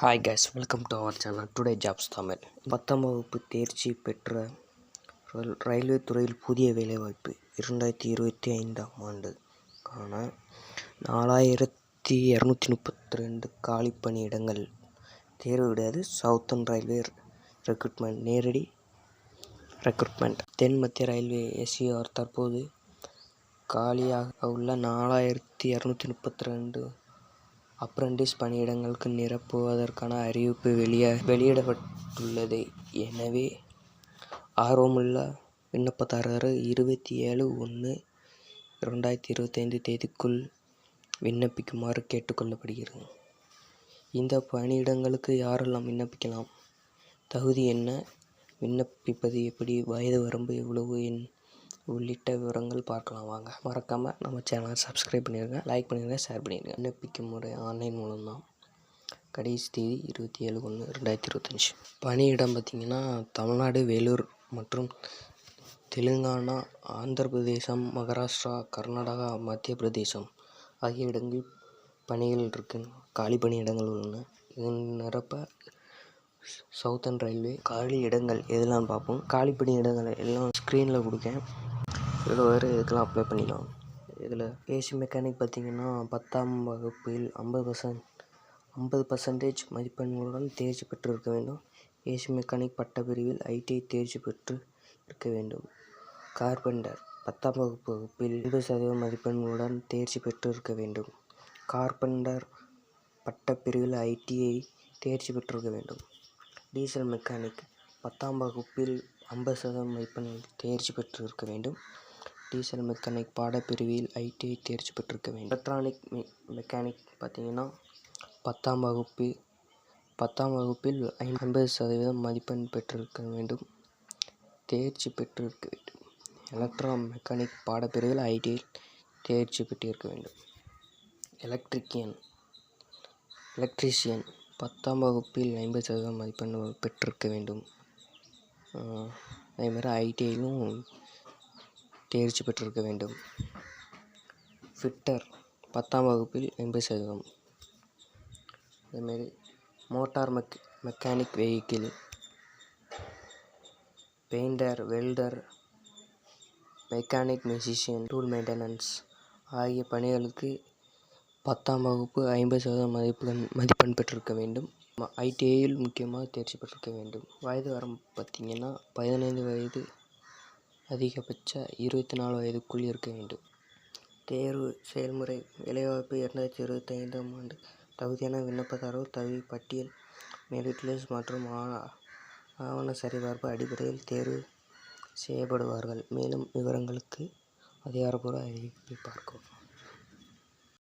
Hi guys, welcome to our channel today jobs Tamil. 10ஆம் வகுப்பு தேர்ச்சி பெற்ற ரயில்வே துறையில் புதிய வேலைவாய்ப்பு 2025ஆம் ஆண்டுக்கான 4232 காலி பணியிடங்கள். தேர்வு கிடையாது. சவுத்தர்ன் ரயில்வே ரெக்ரூட்மெண்ட், நேரடி ரெக்ரூட்மெண்ட். தென் மத்திய ரயில்வே SCR தற்போது காலியாக உள்ள 4232 அப்ரண்டிஸ் பணியிடங்களுக்கு நிரப்புவதற்கான அறிவிப்பு வெளியிடப்பட்டுள்ளது. எனவே ஆர்வமுள்ள விண்ணப்பதாரர் 27/1/2025 தேதிக்குள் விண்ணப்பிக்குமாறு கேட்டுக்கொள்ளப்படுகிறது. இந்த பணியிடங்களுக்கு யாரெல்லாம் விண்ணப்பிக்கலாம்? தகுதி என்ன? விண்ணப்பிப்பது எப்படி? வயது வரம்பு எவ்வளவு? உள்ளிட்ட விவரங்கள் பார்க்கலாம். வாங்க. மறக்காமல் நம்ம சேனலை சப்ஸ்கிரைப் பண்ணிடுங்க, லைக் பண்ணிடுங்க, ஷேர் பண்ணிடுங்க. விண்ணப்பிக்கும் முறை ஆன்லைன் மூலம்தான். கடைசி தேதி 27/1/2025. பணியிடம் பார்த்திங்கன்னா தமிழ்நாடு, வேலூர் மற்றும் தெலுங்கானா, ஆந்திர பிரதேசம், மகாராஷ்டிரா, கர்நாடகா, மத்திய பிரதேசம் ஆகிய இடங்களில் பணிகள் இருக்கு. காலி பணியிடங்கள் உள்ளன. இதன் நிரப்ப சவுத்தர்ன் ரயில்வே காலி இடங்கள் எதெல்லாம் பார்ப்போம். காலி பணியிடங்கள் எல்லாம் ஸ்க்ரீனில் கொடுக்கேன். இதில் வேறு இதுக்கெல்லாம் அப்ளை பண்ணிக்கலாம். இதில் ஏசி மெக்கானிக் பார்த்திங்கன்னா 10ஆம் வகுப்பில் 50% மதிப்பெண்களுடன் தேர்ச்சி பெற்று இருக்க வேண்டும். ஏசி மெக்கானிக் பட்டப்பிரிவில் ITI தேர்ச்சி பெற்று இருக்க வேண்டும். கார்பெண்டர் 10ஆம் வகுப்பில் 50% மதிப்பெண்களுடன் தேர்ச்சி பெற்று இருக்க வேண்டும். கார்பெண்டர் பட்டப்பிரிவில் ITI தேர்ச்சி பெற்றிருக்க வேண்டும். டீசல் மெக்கானிக் 10ஆம் வகுப்பில் 50% மதிப்பெண்கள் தேர்ச்சி பெற்று இருக்க வேண்டும். டீசல் மெக்கானிக் பாடப்பிரிவில் ITI தேர்ச்சி பெற்றிருக்க வேண்டும். எலக்ட்ரானிக் மெக்கானிக் பார்த்திங்கன்னா 10ஆம் வகுப்பில் 50% மதிப்பெண் பெற்றிருக்க வேண்டும். தேர்ச்சி பெற்றிருக்க வேண்டும். எலக்ட்ரோ மெக்கானிக் பாடப்பிரிவில் ITI தேர்ச்சி பெற்றிருக்க வேண்டும். எலக்ட்ரீஷியன் 10ஆம் வகுப்பில் 50% மதிப்பெண் பெற்றிருக்க வேண்டும். அதேமாதிரி ITIலும் தேர்ச்சி பெற்றிருக்க வேண்டும். ஃபிட்டர் 10ஆம் வகுப்பில் 50%. அதேமாரி motor mechanic vehicle, painter, welder, mechanic, musician, tool maintenance ஆகிய பணிகளுக்கு 10ஆம் வகுப்பு 50% மதிப்பெண் பெற்றிருக்க வேண்டும். ITIயில் முக்கியமாக தேர்ச்சி பெற்றிருக்க வேண்டும். வயது வரம்பு பார்த்திங்கன்னா 15 வயது, அதிகபட்ச 24 வயதுக்குள் இருக்க வேண்டும். தேர்வு செயல்முறை. வேலைவாய்ப்பு 2025ஆம் ஆண்டு. தகுதியான விண்ணப்பதாரர் தகுதி பட்டியல் மெரிட் லிஸ்ட் மற்றும் ஆவண சரிபார்ப்பு அடிப்படையில் தேர்வு செய்யப்படுவார்கள். மேலும் விவரங்களுக்கு அதிகாரப்பூர்வ அறிவிப்பை பார்க்கவும்.